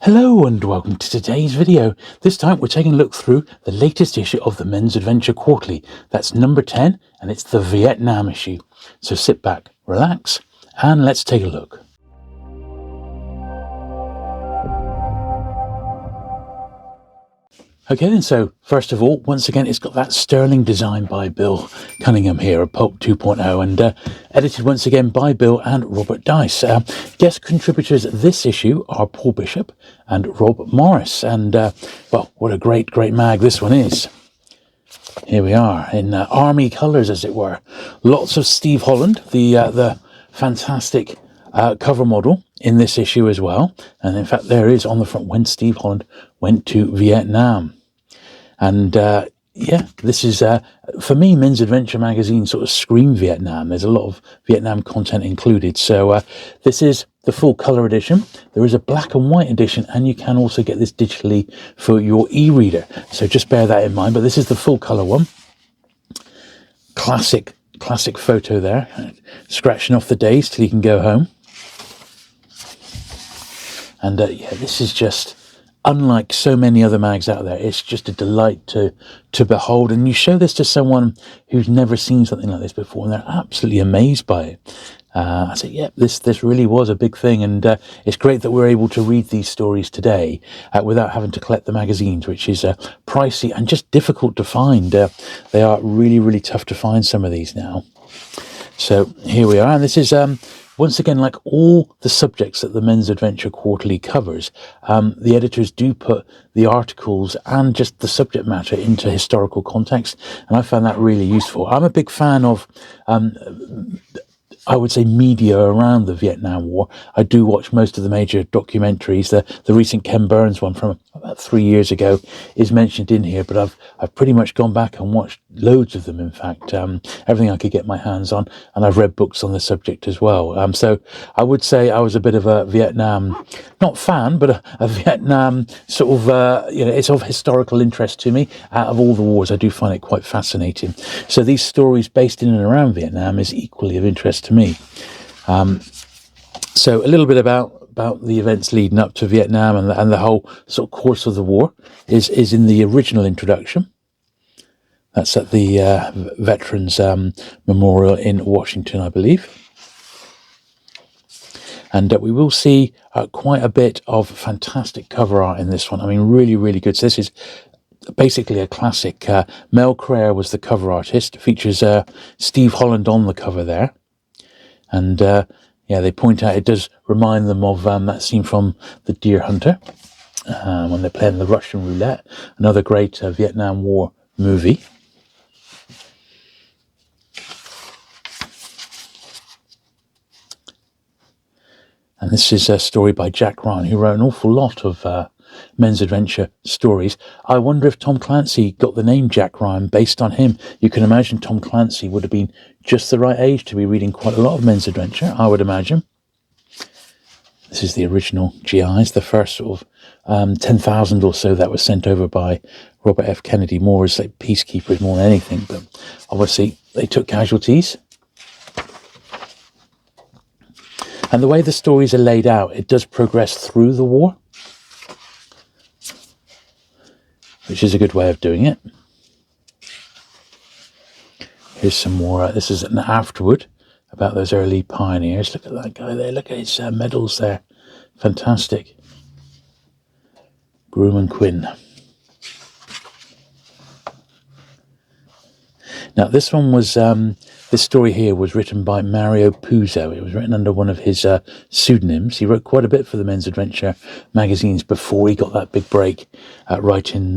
Hello and welcome to today's video. This time we're taking a look through the latest issue of the Men's Adventure Quarterly. That's number 10 and it's the Vietnam issue. So sit back, relax and let's take a look. Okay then, so first of all, once again, it's got that sterling design by Bill Cunningham here, a Pulp 2.0, and edited once again by Bill and Robert Dice. Guest contributors this issue are Paul Bishop and Rob Morris, and well, what a great mag this one is. Here we are in army colours, as it were. Lots of Steve Holland, the fantastic cover model in this issue as well, and in fact there is on the front when Steve Holland went to Vietnam. And yeah, this is for me, Men's Adventure magazine sort of scream Vietnam. There's a lot of Vietnam content included, so this is the full colour edition. There is a black and white edition, and you can also get this digitally for your e-reader, so just bear that in mind. But this is the full colour one. Classic photo there, scratching off the days till you can go home. And yeah, this is just unlike so many other mags out there. It's just a delight to behold, and you show this to someone who's never seen something like this before, and they're absolutely amazed by it. I say, yeah, this really was a big thing, and it's great that we're able to read these stories today without having to collect the magazines, which is pricey and just difficult to find. They are really tough to find, some of these now. So here we are, and this is once again, like all the subjects that the Men's Adventure Quarterly covers, the editors do put the articles and just the subject matter into historical context, and I found that really useful. I'm a big fan of I would say media around the Vietnam War. I do watch most of the major documentaries. The recent Ken Burns one from about 3 years ago is mentioned in here, but I've pretty much gone back and watched loads of them, in fact, everything I could get my hands on, and I've read books on the subject as well. So I would say I was a bit of a Vietnam, not fan, but a Vietnam sort of, it's of historical interest to me. Out of all the wars, I do find it quite fascinating. So these stories based in and around Vietnam is equally of interest to me. So a little bit about the events leading up to Vietnam and the whole sort of course of the war is in the original introduction. That's at the Veterans Memorial in Washington, I believe. And we will see quite a bit of fantastic cover art in this one. I mean, really good. So this is basically a classic. Mel Craer was the cover artist. It features Steve Holland on the cover there. And yeah, they point out it does remind them of that scene from The Deer Hunter when they're playing the Russian roulette, another great Vietnam War movie. And this is a story by Jack Ryan, who wrote an awful lot of Men's Adventure stories. I wonder if Tom Clancy got the name Jack Ryan based on him. You can imagine Tom Clancy would have been just the right age to be reading quite a lot of Men's Adventure, I would imagine. This is the original GIs, the first sort of 10,000 or so that was sent over by Robert F. Kennedy, more as like peacekeepers more than anything, but obviously they took casualties. And the way the stories are laid out, it does progress through the war, which is a good way of doing it. Here's some more. This is an afterward about those early pioneers. Look at that guy there. Look at his medals there. Fantastic. Groom and Quinn. Now, this one was, this story here was written by Mario Puzo. It was written under one of his pseudonyms. He wrote quite a bit for the Men's Adventure magazines before he got that big break writing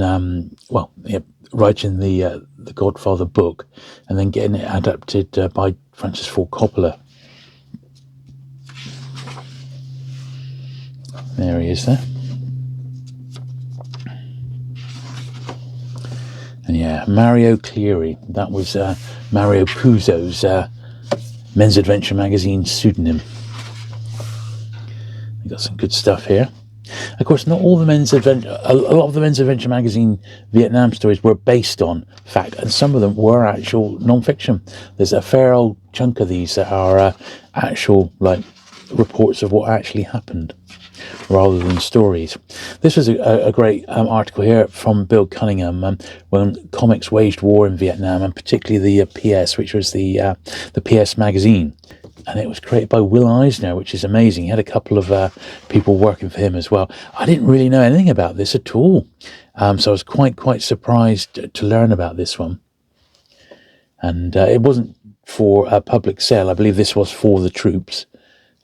the Godfather book and then getting it adapted by Francis Ford Coppola. There he is there. And yeah, Mario Cleary. That was Mario Puzo's Men's Adventure magazine pseudonym. We got some good stuff here. Of course, not all the Men's Adventure, a lot of the Men's Adventure magazine Vietnam stories were based on fact, and some of them were actual non-fiction. There's a fair old chunk of these that are actual, like, reports of what actually happened rather than stories. This was a great article here from Bill Cunningham when comics waged war in Vietnam, and particularly the PS, which was the PS magazine. And it was created by Will Eisner, which is amazing. He had a couple of people working for him as well. I didn't really know anything about this at all. So I was quite surprised to learn about this one. And it wasn't for a public sale. I believe this was for the troops.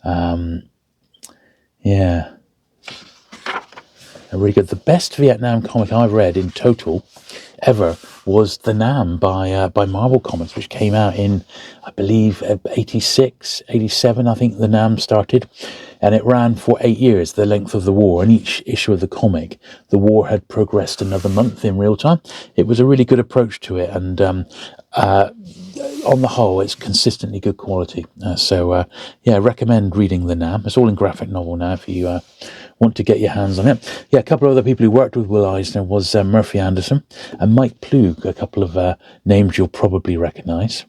Yeah. Really good. The best Vietnam comic I've read in total ever was The Nam by Marvel Comics, which came out in, I believe, 86, 87, I think The Nam started. And it ran for 8 years, the length of the war. And each issue of the comic, the war had progressed another month in real time. It was a really good approach to it. And on the whole, it's consistently good quality. I recommend reading The Nam. It's all in graphic novel now if you want to get your hands on it. Yeah, a couple of other people who worked with Will Eisner was Murphy Anderson and Mike Plug, a couple of names you'll probably recognise.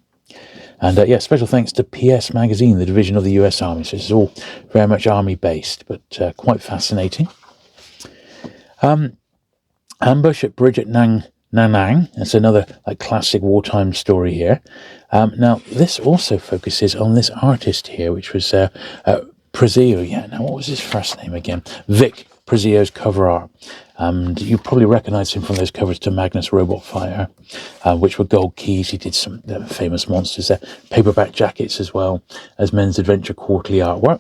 And special thanks to PS Magazine, the division of the US Army. So this is all very much Army-based, but quite fascinating. Ambush at Bridge at Nang Nang. That's another classic wartime story here. Now, this also focuses on this artist here, which was Prezio. Yeah, now what was his first name again? Vic Prezio's cover art. And you probably recognise him from those covers to Magnus Robot Fighter, which were gold keys. He did some famous monsters there. Paperback jackets as well as Men's Adventure quarterly artwork.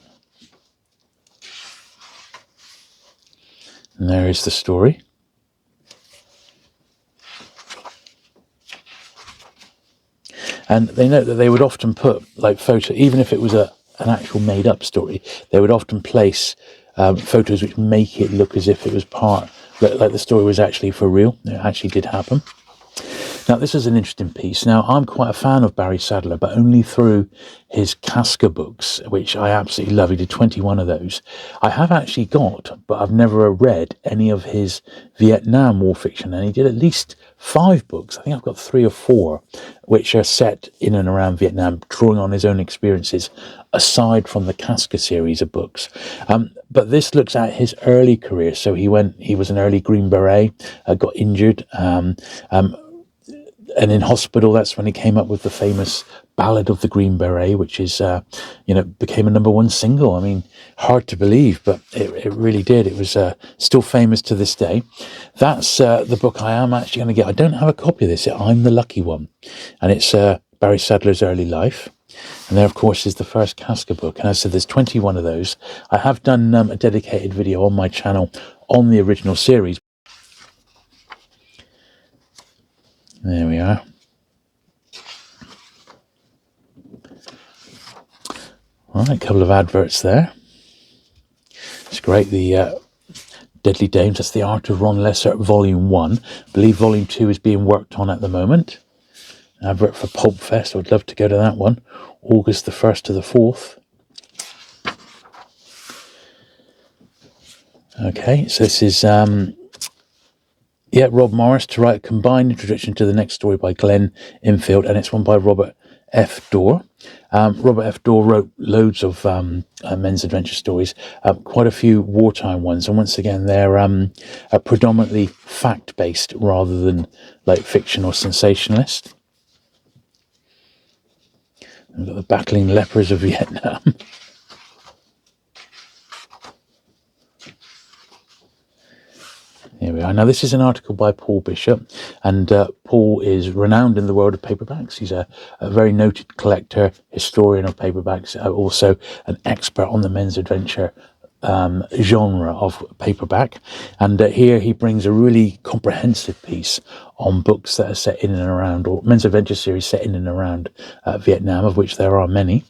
And there is the story. And they note that they would often put photo, even if it was an actual made-up story, they would often place photos which make it look as if it was like the story was actually for real. It actually did happen. Now, this is an interesting piece. Now, I'm quite a fan of Barry Sadler, but only through his Casca books, which I absolutely love. He did 21 of those. I have actually got, but I've never read any of his Vietnam War fiction, and he did at least 5 books. I think I've got 3 or 4, which are set in and around Vietnam, drawing on his own experiences, aside from the Casca series of books. But this looks at his early career. So he was an early Green Beret, got injured, and in hospital, that's when he came up with the famous Ballad of the Green Beret, which is, became a #1 single. I mean, hard to believe, but it really did. It was still famous to this day. That's the book I am actually going to get. I don't have a copy of this. I'm the lucky one. And it's Barry Sadler's early life. And there, of course, is the first Casca book. And as I said, there's 21 of those. I have done a dedicated video on my channel on the original series. There we are. All right, a couple of adverts there. It's great. The Deadly Dames, that's The Art of Ron Lesser, Volume 1. I believe Volume 2 is being worked on at the moment. Advert for Pulp Fest. I would love to go to that one. August the 1st to the 4th. Okay, so this is Rob Morris to write a combined introduction to the next story by Glenn Infield, and it's one by Robert F. Dorr. Robert F. Dorr wrote loads of men's adventure stories, quite a few wartime ones, and once again they're predominantly fact-based rather than fiction or sensationalist. We've got the battling lepers of Vietnam. Here we are. Now, this is an article by Paul Bishop, and Paul is renowned in the world of paperbacks. He's a very noted collector, historian of paperbacks, also an expert on the men's adventure genre of paperback. And here he brings a really comprehensive piece on books that are set in and around, or men's adventure series set in and around Vietnam, of which there are many.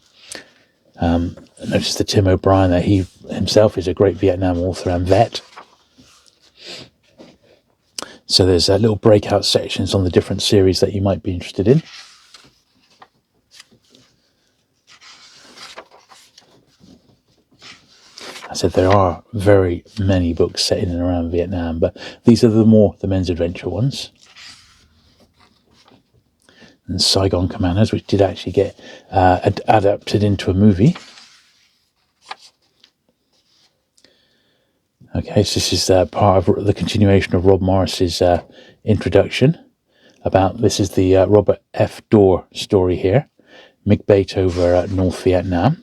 Notice the Tim O'Brien there. He himself is a great Vietnam author and vet. So there's little breakout sections on the different series that you might be interested in. I said there are very many books set in and around Vietnam, but these are the men's adventure ones. And Saigon Commandos, which did actually get adapted into a movie. Okay, so this is part of the continuation of Rob Morris's introduction. This is the Robert F. Dorr story here, McBait over North Vietnam.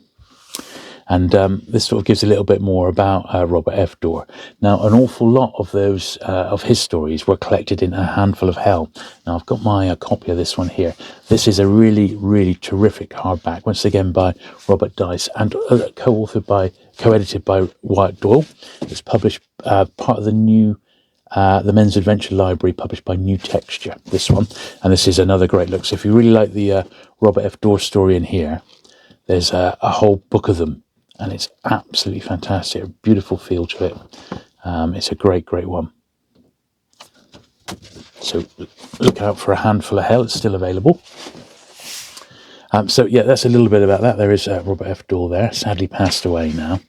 And this sort of gives a little bit more about Robert F. Dorr. Now, an awful lot of those of his stories were collected in A Handful of Hell. Now, I've got my copy of this one here. This is a really, really terrific hardback, once again by Robert Dice, and co-edited by Wyatt Doyle. It's published part of the Men's Adventure Library, published by New Texture, this one. And this is another great look. So if you really like the Robert F. Dorr story in here, there's a whole book of them. And it's absolutely fantastic. A beautiful feel to it. It's a great, great one. So look out for A Handful of Hell. It's still available. So yeah, that's a little bit about that. There is Robert F. Dorr there. Sadly passed away now.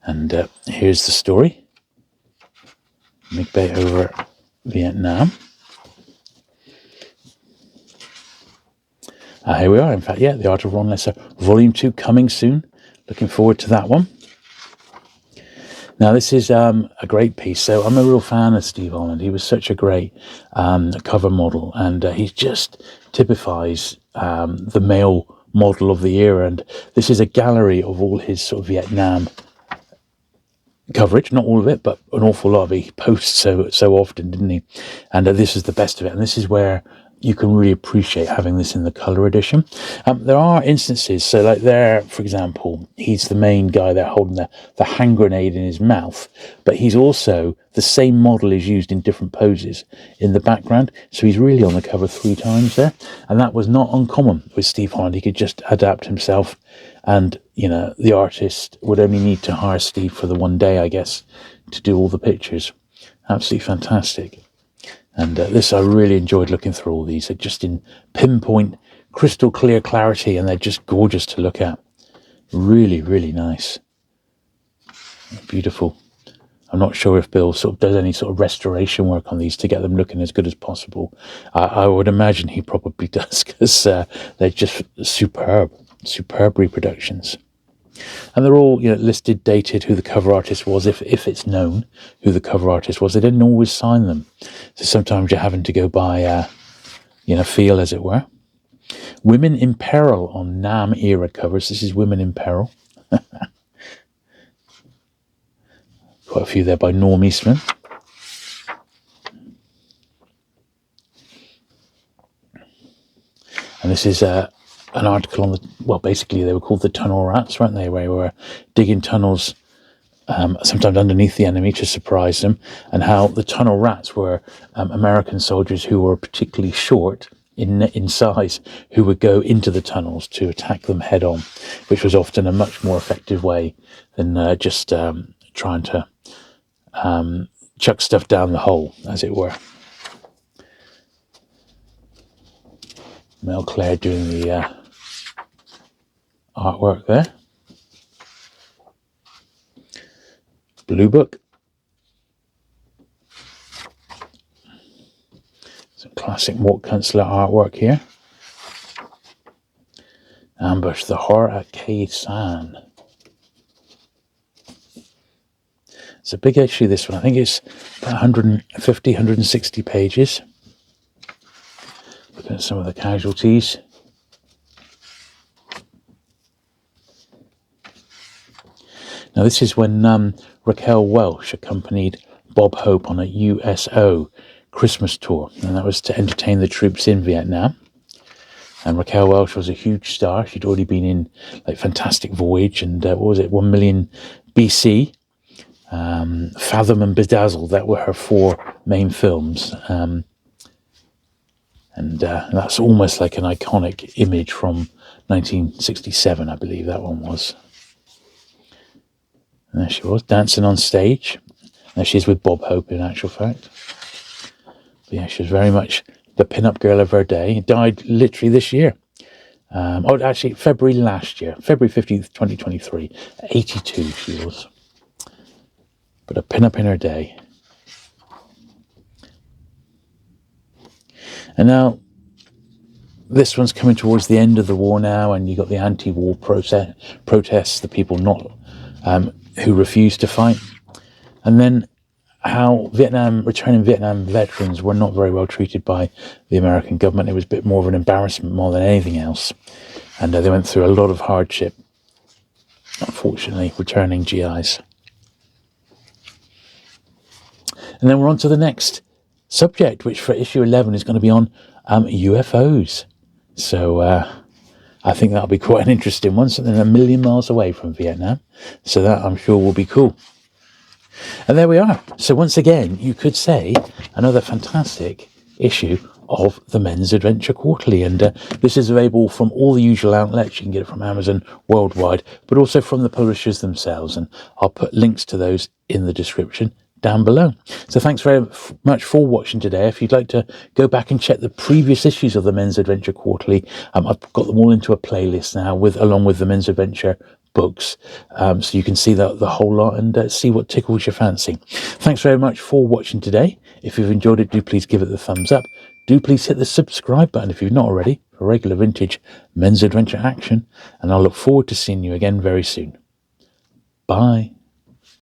And here's the story. McBait over Vietnam. Here we are. In fact, yeah, The Art of Ron Lesser, Volume 2 coming soon. Looking forward to that one. Now, this is a great piece. So I'm a real fan of Steve Holland. He was such a great cover model, and he just typifies the male model of the era. And this is a gallery of all his sort of Vietnam coverage, not all of it, but an awful lot of it. He posts so often, didn't he? And this is the best of it. And this is where you can really appreciate having this in the colour edition. There are instances, so like there, for example, he's the main guy there holding the hand grenade in his mouth, but he's also, the same model is used in different poses in the background, so he's really on the cover 3 times there, and that was not uncommon with Steve Holland. He could just adapt himself, and, you know, the artist would only need to hire Steve for the one day, I guess, to do all the pictures. Absolutely fantastic. And this, I really enjoyed looking through all these. They're just in pinpoint, crystal clear clarity, and they're just gorgeous to look at. Really, really nice. Beautiful. I'm not sure if Bill sort of does any sort of restoration work on these to get them looking as good as possible. I would imagine he probably does, because they're just superb reproductions. And they're all, you know, listed, dated, who the cover artist was, if it's known who the cover artist was. They didn't always sign them, so sometimes you're having to go by, feel, as it were. Women in Peril on Nam era covers. This is Women in Peril. Quite a few there by Norm Eastman. And this is an article on basically they were called the tunnel rats, weren't they, where they were digging tunnels sometimes underneath the enemy to surprise them, and how the tunnel rats were American soldiers who were particularly short in size, who would go into the tunnels to attack them head on, which was often a much more effective way than just trying to chuck stuff down the hole, as it were. Mel Clare doing the artwork there. Blue Book. Some classic Mort Kunstler artwork here. Ambush the Horror at Khe Sanh. It's a big issue, this one. I think it's about 150, 160 pages. Looking at some of the casualties. Now, this is when Raquel Welch accompanied Bob Hope on a USO Christmas tour, and that was to entertain the troops in Vietnam. And Raquel Welch was a huge star. She'd already been in like Fantastic Voyage and 1 Million BC, Fathom and Bedazzled. That were her 4 main films. And that's almost like an iconic image from 1967, I believe that one was. And there she was, dancing on stage. There she is with Bob Hope, in actual fact. But yeah, she was very much the pin-up girl of her day. Died literally this year. Actually, February last year. February 15th, 2023. 82 she was. But a pin-up in her day. And now, this one's coming towards the end of the war now, and you've got the anti-war protests, the people not who refuse to fight. And then how returning Vietnam veterans were not very well treated by the American government. It was a bit more of an embarrassment more than anything else. And they went through a lot of hardship, unfortunately, returning GIs. And then we're on to the next subject, which for issue 11 is going to be on UFOs. So I think that'll be quite an interesting one, something a million miles away from Vietnam. So that I'm sure will be cool. And there we are. So once again, you could say another fantastic issue of the Men's Adventure Quarterly. And this is available from all the usual outlets. You can get it from Amazon worldwide, but also from the publishers themselves. And I'll put links to those in the description down below. So thanks very much for watching today. If you'd like to go back and check the previous issues of the Men's Adventure Quarterly, I've got them all into a playlist now along with the Men's Adventure books, so you can see the whole lot and see what tickles your fancy. Thanks very much for watching today. If you've enjoyed it, do please give it the thumbs up. Do please hit the subscribe button if you've not already for regular vintage Men's Adventure action, and I'll look forward to seeing you again very soon. Bye.